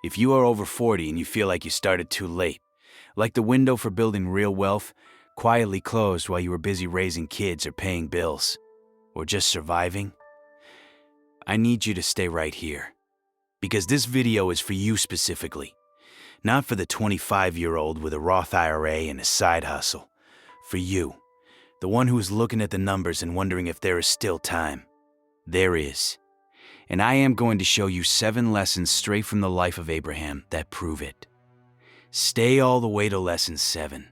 If you are over 40 and you feel like you started too late, like the window for building real wealth quietly closed while you were busy raising kids or paying bills, or just surviving, I need you to stay right here. Because this video is for you specifically. Not for the 25-year-old with a Roth IRA and a side hustle. For you, the one who is looking at the numbers and wondering if there is still time. There is. And I am going to show you 7 lessons straight from the life of Abraham that prove it. Stay all the way to lesson 7,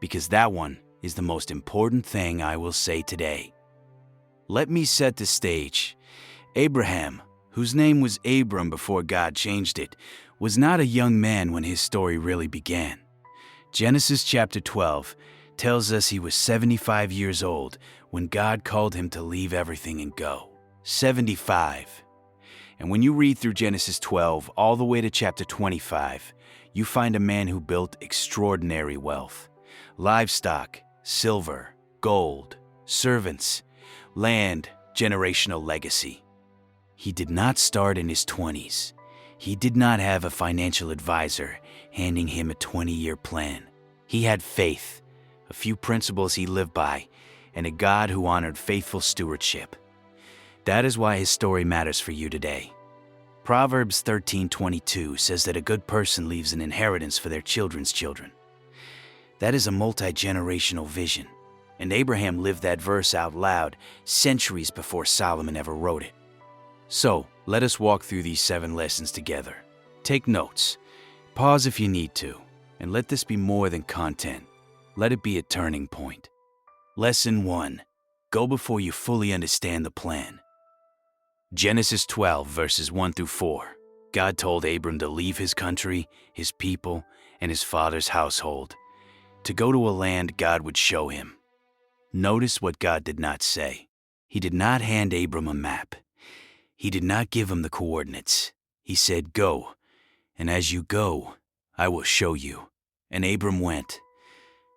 because that one is the most important thing I will say today. Let me set the stage. Abraham, whose name was Abram before God changed it, was not a young man when his story really began. Genesis chapter 12 tells us he was 75 years old when God called him to leave everything and go. 75. And when you read through Genesis 12 all the way to chapter 25, you find a man who built extraordinary wealth. Livestock, silver, gold, servants, land, generational legacy. He did not start in his 20s. He did not have a financial advisor handing him a 20-year plan. He had faith, a few principles he lived by, and a God who honored faithful stewardship. That is why his story matters for you today. Proverbs 13:22 says that a good person leaves an inheritance for their children's children. That is a multi-generational vision, and Abraham lived that verse out loud centuries before Solomon ever wrote it. So, let us walk through these 7 lessons together. Take notes, pause if you need to, and let this be more than content. Let it be a turning point. Lesson 1. Go before you fully understand the plan. Genesis 12, verses 1 through 4. God told Abram to leave his country, his people, and his father's household, to go to a land God would show him. Notice what God did not say. He did not hand Abram a map. He did not give him the coordinates. He said, "Go, and as you go, I will show you." And Abram went.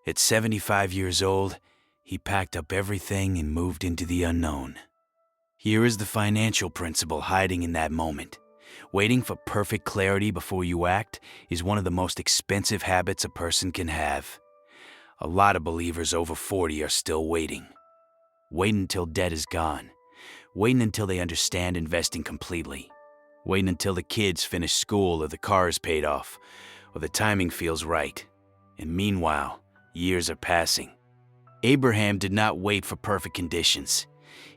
At 75 years old, he packed up everything and moved into the unknown. Here is the financial principle hiding in that moment. Waiting for perfect clarity before you act is one of the most expensive habits a person can have. A lot of believers over 40 are still waiting. Waiting until debt is gone. Waiting until they understand investing completely. Waiting until the kids finish school or the car is paid off, or the timing feels right. And meanwhile, years are passing. Abraham did not wait for perfect conditions.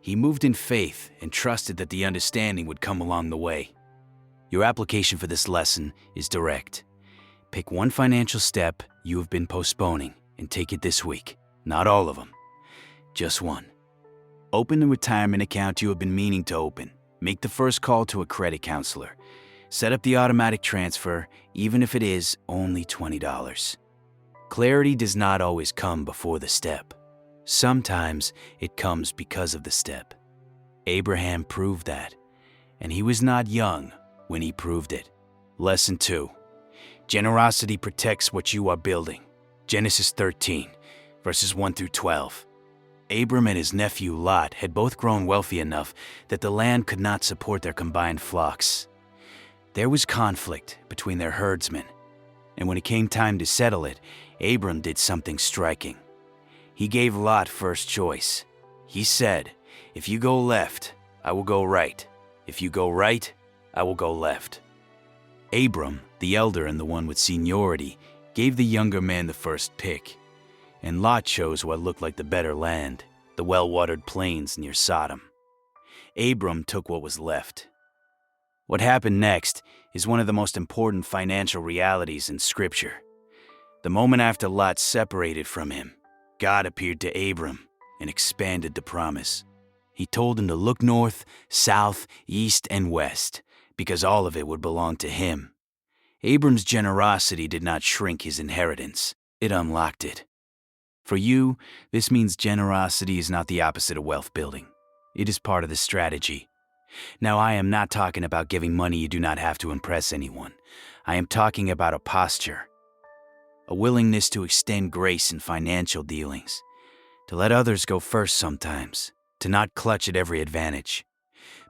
He moved in faith and trusted that the understanding would come along the way. Your application for this lesson is direct. Pick one financial step you have been postponing and take it this week. Not all of them, just one. Open the retirement account you have been meaning to open. Make the first call to a credit counselor. Set up the automatic transfer, even if it is only $20. Clarity does not always come before the step. Sometimes it comes because of the step. Abraham proved that, and he was not young when he proved it. Lesson 2. Generosity protects what you are building. Genesis 13, verses 1 through 12. Abram and his nephew Lot had both grown wealthy enough that the land could not support their combined flocks. There was conflict between their herdsmen, and when it came time to settle it, Abram did something striking. He gave Lot first choice. He said, "If you go left, I will go right. If you go right, I will go left." Abram, the elder and the one with seniority, gave the younger man the first pick, and Lot chose what looked like the better land, the well-watered plains near Sodom. Abram took what was left. What happened next is one of the most important financial realities in Scripture. The moment after Lot separated from him, God appeared to Abram and expanded the promise. He told him to look north, south, east, and west, because all of it would belong to him. Abram's generosity did not shrink his inheritance. It unlocked it. For you, this means generosity is not the opposite of wealth building. It is part of the strategy. Now, I am not talking about giving money you do not have to impress anyone. I am talking about a posture, a willingness to extend grace in financial dealings, to let others go first sometimes, to not clutch at every advantage.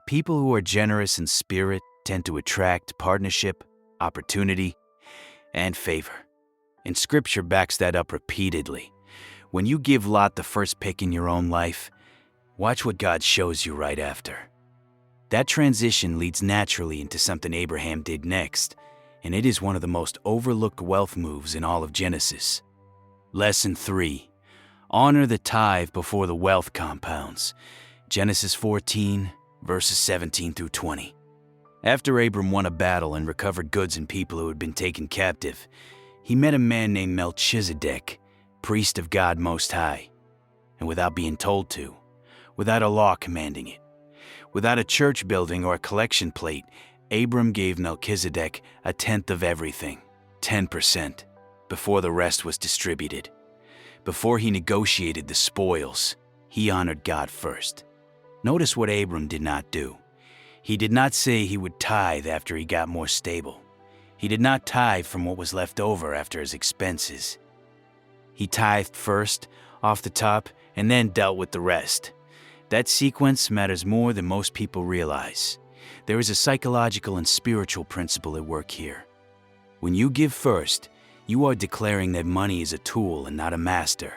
People who are generous in spirit tend to attract partnership, opportunity, and favor. And Scripture backs that up repeatedly. When you give Lot the first pick in your own life, watch what God shows you right after. That transition leads naturally into something Abraham did next, and it is one of the most overlooked wealth moves in all of Genesis. Lesson 3. Honor the tithe before the wealth compounds. Genesis 14, verses 17 through 20. After Abram won a battle and recovered goods and people who had been taken captive, he met a man named Melchizedek, priest of God Most High. And without being told to, without a law commanding it, without a church building or a collection plate, Abram gave Melchizedek a tenth of everything, 10%, before the rest was distributed. Before he negotiated the spoils, he honored God first. Notice what Abram did not do. He did not say he would tithe after he got more stable. He did not tithe from what was left over after his expenses. He tithed first, off the top, and then dealt with the rest. That sequence matters more than most people realize. There is a psychological and spiritual principle at work here. When you give first, you are declaring that money is a tool and not a master.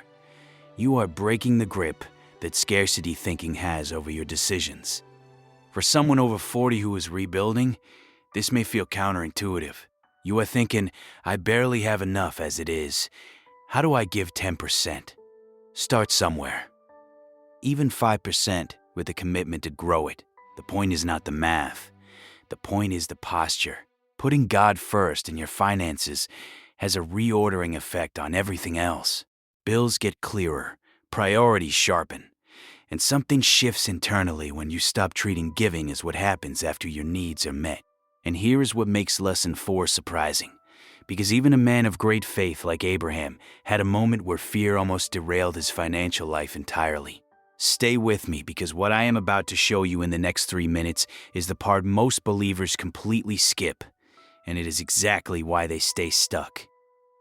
You are breaking the grip that scarcity thinking has over your decisions. For someone over 40 who is rebuilding, this may feel counterintuitive. You are thinking, I barely have enough as it is. How do I give 10%? Start somewhere. Even 5% with a commitment to grow it. The point is not the math. The point is the posture. Putting God first in your finances has a reordering effect on everything else. Bills get clearer, priorities sharpen, and something shifts internally when you stop treating giving as what happens after your needs are met. And here is what makes lesson 4 surprising. Because even a man of great faith like Abraham had a moment where fear almost derailed his financial life entirely. Stay with me, because what I am about to show you in the next 3 minutes is the part most believers completely skip, and it is exactly why they stay stuck.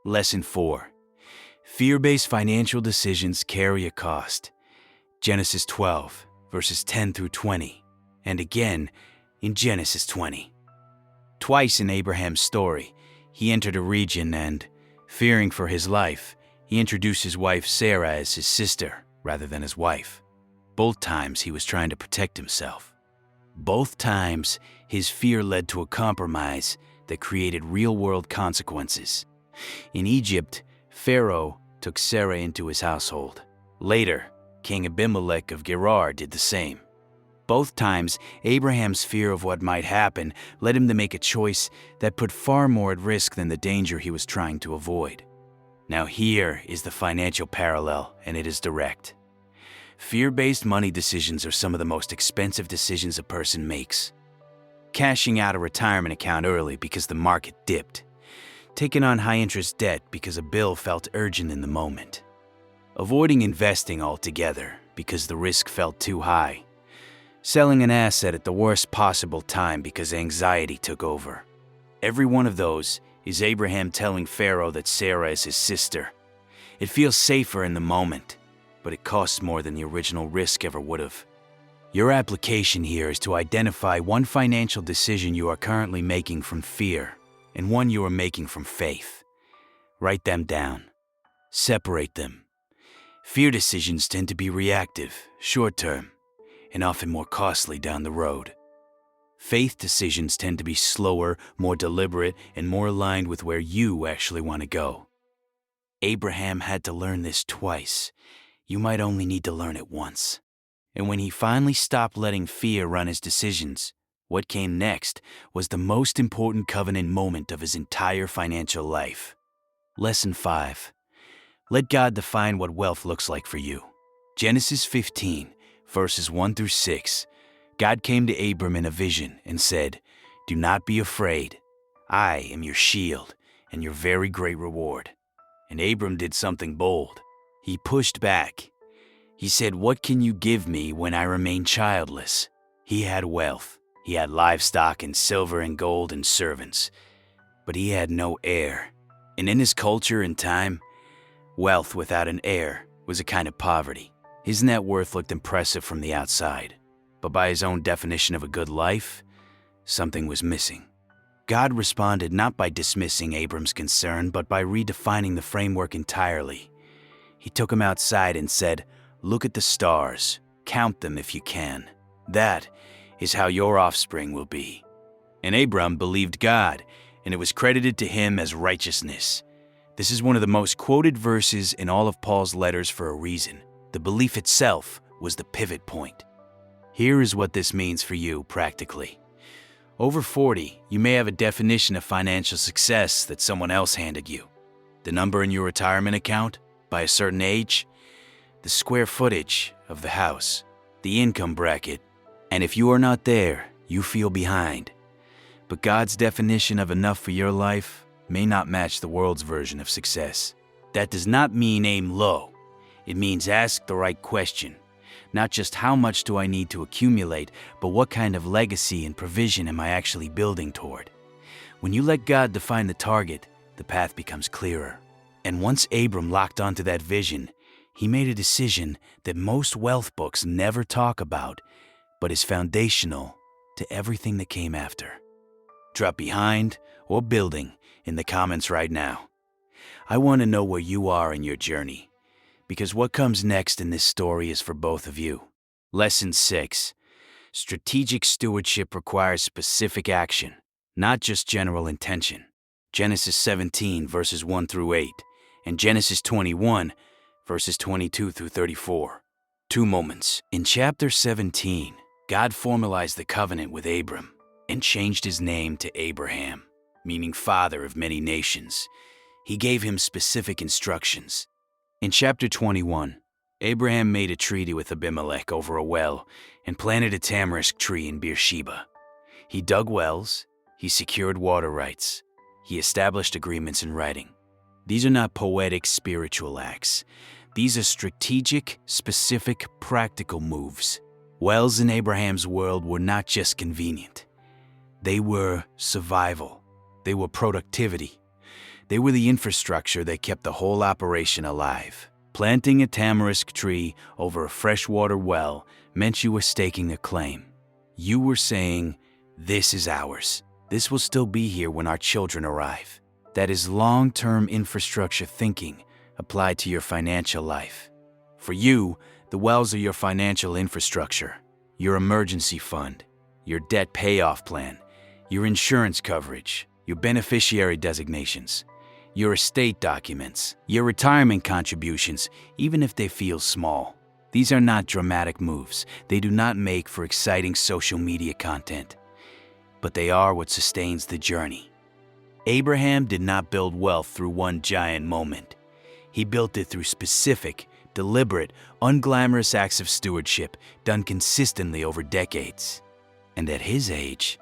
Lesson 4. Fear-based financial decisions carry a cost. Genesis 12, verses 10 through 20, and again in Genesis 20. Twice in Abraham's story, he entered a region and, fearing for his life, he introduced his wife Sarah as his sister rather than his wife. Both times he was trying to protect himself. Both times his fear led to a compromise that created real-world consequences. In Egypt, Pharaoh took Sarah into his household. Later, King Abimelech of Gerar did the same. Both times, Abraham's fear of what might happen led him to make a choice that put far more at risk than the danger he was trying to avoid. Now here is the financial parallel, and it is direct. Fear-based money decisions are some of the most expensive decisions a person makes. Cashing out a retirement account early because the market dipped. Taking on high-interest debt because a bill felt urgent in the moment. Avoiding investing altogether because the risk felt too high. Selling an asset at the worst possible time because anxiety took over. Every one of those is Abraham telling Pharaoh that Sarah is his sister. It feels safer in the moment, but it costs more than the original risk ever would have. Your application here is to identify one financial decision you are currently making from fear and one you are making from faith. Write them down. Separate them. Fear decisions tend to be reactive, short-term, and often more costly down the road. Faith decisions tend to be slower, more deliberate, and more aligned with where you actually want to go. Abraham had to learn this twice. You might only need to learn it once. And when he finally stopped letting fear run his decisions, what came next was the most important covenant moment of his entire financial life. Lesson 5. Let God define what wealth looks like for you. Genesis 15, verses 1 through 6. God came to Abram in a vision and said, "Do not be afraid. I am your shield and your very great reward." And Abram did something bold. He pushed back. He said, "What can you give me when I remain childless?" He had wealth. He had livestock and silver and gold and servants. But he had no heir. And in his culture and time, wealth without an heir was a kind of poverty. His net worth looked impressive from the outside, but by his own definition of a good life, something was missing. God responded not by dismissing Abram's concern, but by redefining the framework entirely. He took him outside and said, "Look at the stars. Count them if you can. That is how your offspring will be." And Abram believed God, and it was credited to him as righteousness. This is one of the most quoted verses in all of Paul's letters for a reason. The belief itself was the pivot point. Here is what this means for you practically. Over 40, you may have a definition of financial success that someone else handed you. The number in your retirement account, by a certain age, the square footage of the house, the income bracket, and if you are not there, you feel behind. But God's definition of enough for your life may not match the world's version of success. That does not mean aim low. It means ask the right question. Not just how much do I need to accumulate, but what kind of legacy and provision am I actually building toward? When you let God define the target, the path becomes clearer. And once Abram locked onto that vision, he made a decision that most wealth books never talk about, but is foundational to everything that came after. Drop behind or building in the comments right now. I want to know where you are in your journey, because what comes next in this story is for both of you. Lesson 6. Strategic stewardship requires specific action, not just general intention. Genesis 17, verses 1 through 8, and Genesis 21, verses 22 through 34. 2 moments. In chapter 17, God formalized the covenant with Abram and changed his name to Abraham, meaning father of many nations. He gave him specific instructions. In chapter 21, Abraham made a treaty with Abimelech over a well and planted a tamarisk tree in Beersheba. He dug wells, he secured water rights, he established agreements in writing. These are not poetic spiritual acts. These are strategic, specific, practical moves. Wells in Abraham's world were not just convenient. They were survival. They were productivity. They were the infrastructure that kept the whole operation alive. Planting a tamarisk tree over a freshwater well meant you were staking a claim. You were saying, "This is ours. This will still be here when our children arrive." That is long-term infrastructure thinking applied to your financial life. For you, the wells are your financial infrastructure, your emergency fund, your debt payoff plan, your insurance coverage, your beneficiary designations, your estate documents, your retirement contributions, even if they feel small. These are not dramatic moves. They do not make for exciting social media content, but they are what sustains the journey. Abraham did not build wealth through one giant moment. He built it through specific, deliberate, unglamorous acts of stewardship done consistently over decades. And at his age,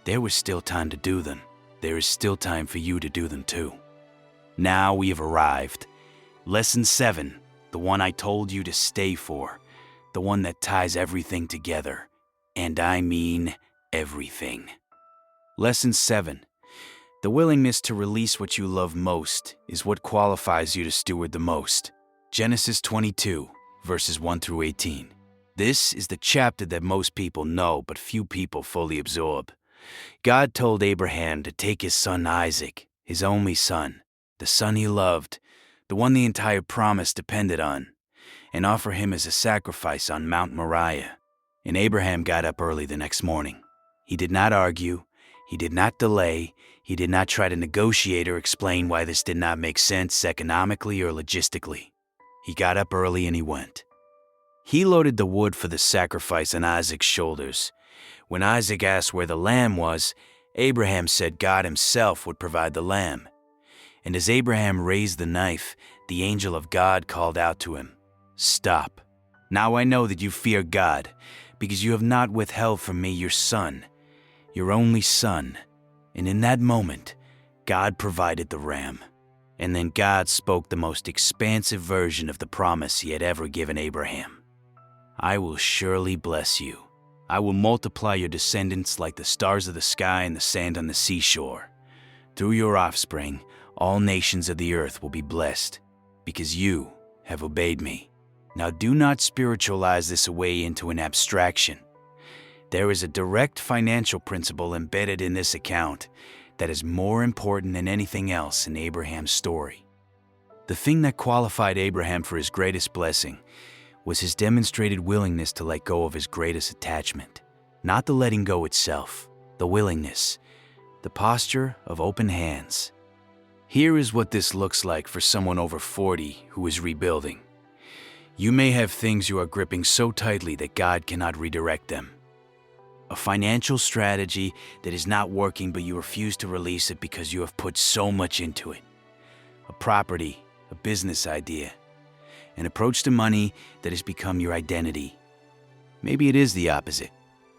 there was still time to do them. There is still time for you to do them too. Now we have arrived. Lesson 7, the one I told you to stay for, the one that ties everything together. And I mean everything. Lesson 7. The willingness to release what you love most is what qualifies you to steward the most. Genesis 22, verses 1 through 18. This is the chapter that most people know, but few people fully absorb. God told Abraham to take his son Isaac, his only son, the son he loved, the one the entire promise depended on, and offer him as a sacrifice on Mount Moriah. And Abraham got up early the next morning. He did not argue. He did not delay. He did not try to negotiate or explain why this did not make sense economically or logistically. He got up early and he went. He loaded the wood for the sacrifice on Isaac's shoulders. When Isaac asked where the lamb was, Abraham said God himself would provide the lamb. And as Abraham raised the knife, the angel of God called out to him, "Stop. Now I know that you fear God, because you have not withheld from me your son, your only son." And in that moment, God provided the ram. And then God spoke the most expansive version of the promise he had ever given Abraham. "I will surely bless you. I will multiply your descendants like the stars of the sky and the sand on the seashore. Through your offspring, all nations of the earth will be blessed, because you have obeyed me." Now do not spiritualize this away into an abstraction. There is a direct financial principle embedded in this account. that is more important than anything else in Abraham's story. The thing that qualified Abraham for his greatest blessing was his demonstrated willingness to let go of his greatest attachment. Not the letting go itself, the willingness, the posture of open hands. Here is what this looks like for someone over 40 who is rebuilding. You may have things you are gripping so tightly that God cannot redirect them. A financial strategy that is not working, but you refuse to release it because you have put so much into it. A property, a business idea, an approach to money that has become your identity. Maybe it is the opposite.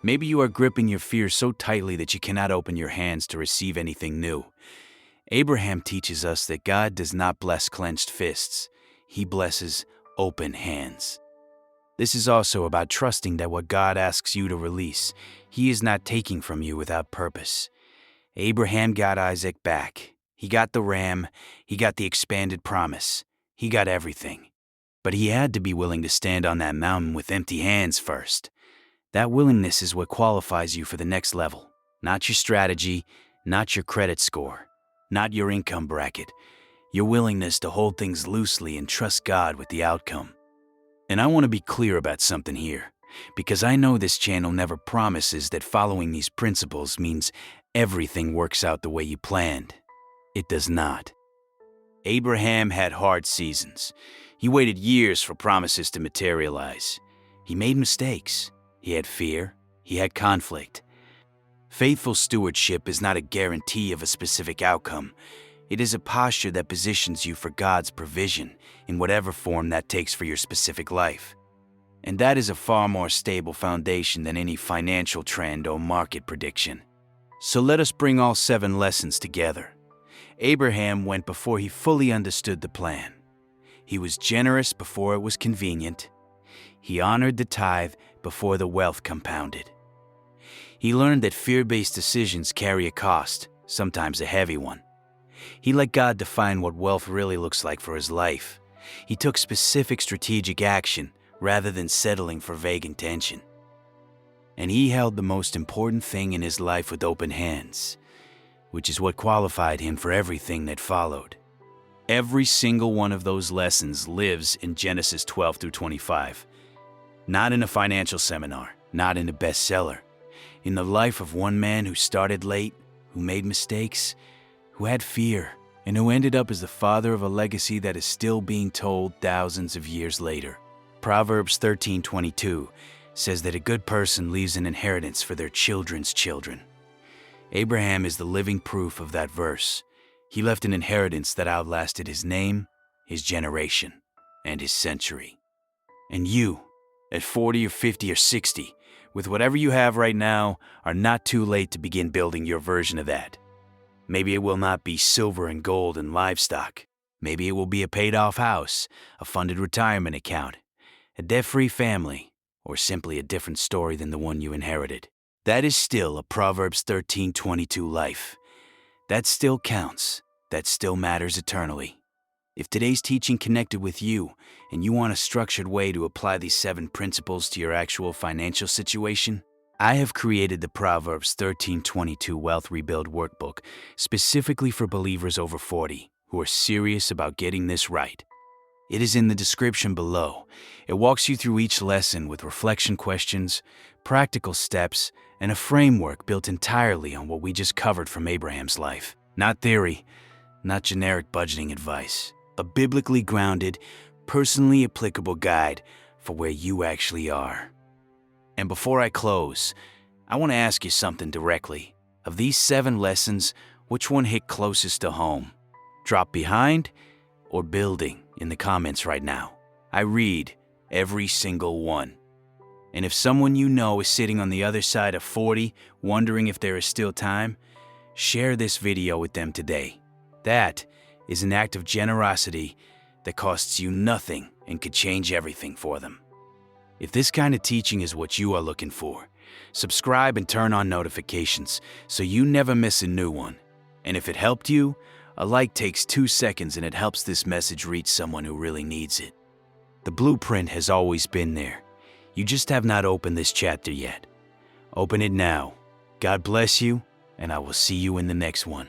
Maybe you are gripping your fear so tightly that you cannot open your hands to receive anything new. Abraham teaches us that God does not bless clenched fists. He blesses open hands. This is also about trusting that what God asks you to release, He is not taking from you without purpose. Abraham got Isaac back. He got the ram. He got the expanded promise. He got everything. But he had to be willing to stand on that mountain with empty hands first. That willingness is what qualifies you for the next level. Not your strategy, not your credit score, not your income bracket. Your willingness to hold things loosely and trust God with the outcome. And I want to be clear about something here, because I know this channel never promises that following these principles means everything works out the way you planned. It does not. Abraham had hard seasons. He waited years for promises to materialize. He made mistakes. He had fear. He had conflict. Faithful stewardship is not a guarantee of a specific outcome. It is a posture that positions you for God's provision in whatever form that takes for your specific life. And that is a far more stable foundation than any financial trend or market prediction. So let us bring all 7 lessons together. Abraham went before he fully understood the plan. He was generous before it was convenient. He honored the tithe before the wealth compounded. He learned that fear-based decisions carry a cost, sometimes a heavy one. He let God define what wealth really looks like for his life. He took specific strategic action rather than settling for vague intention. And he held the most important thing in his life with open hands, which is what qualified him for everything that followed. Every single one of those lessons lives in Genesis 12 through 25. Not in a financial seminar, not in a bestseller. In the life of one man who started late, who made mistakes, who had fear, and who ended up as the father of a legacy that is still being told thousands of years later. Proverbs 13:22 says that a good person leaves an inheritance for their children's children. Abraham is the living proof of that verse. He left an inheritance that outlasted his name, his generation, and his century. And you, at 40 or 50 or 60, with whatever you have right now, are not too late to begin building your version of that. Maybe it will not be silver and gold and livestock. Maybe it will be a paid-off house, a funded retirement account, a debt-free family, or simply a different story than the one you inherited. That is still a Proverbs 13:22 life. That still counts. That still matters eternally. If today's teaching connected with you and you want a structured way to apply these 7 principles to your actual financial situation, I have created the Proverbs 13:22 Wealth Rebuild Workbook specifically for believers over 40 who are serious about getting this right. It is in the description below. It walks you through each lesson with reflection questions, practical steps, and a framework built entirely on what we just covered from Abraham's life. Not theory, not generic budgeting advice. A biblically grounded, personally applicable guide for where you actually are. And before I close, I want to ask you something directly. Of these 7 lessons, which one hit closest to home? Drop behind or building in the comments right now. I read every single one. And if someone you know is sitting on the other side of 40, wondering if there is still time, share this video with them today. That is an act of generosity that costs you nothing and could change everything for them. If this kind of teaching is what you are looking for, subscribe and turn on notifications so you never miss a new one. And if it helped you, a like takes 2 seconds and it helps this message reach someone who really needs it. The blueprint has always been there. You just have not opened this chapter yet. Open it now. God bless you, and I will see you in the next one.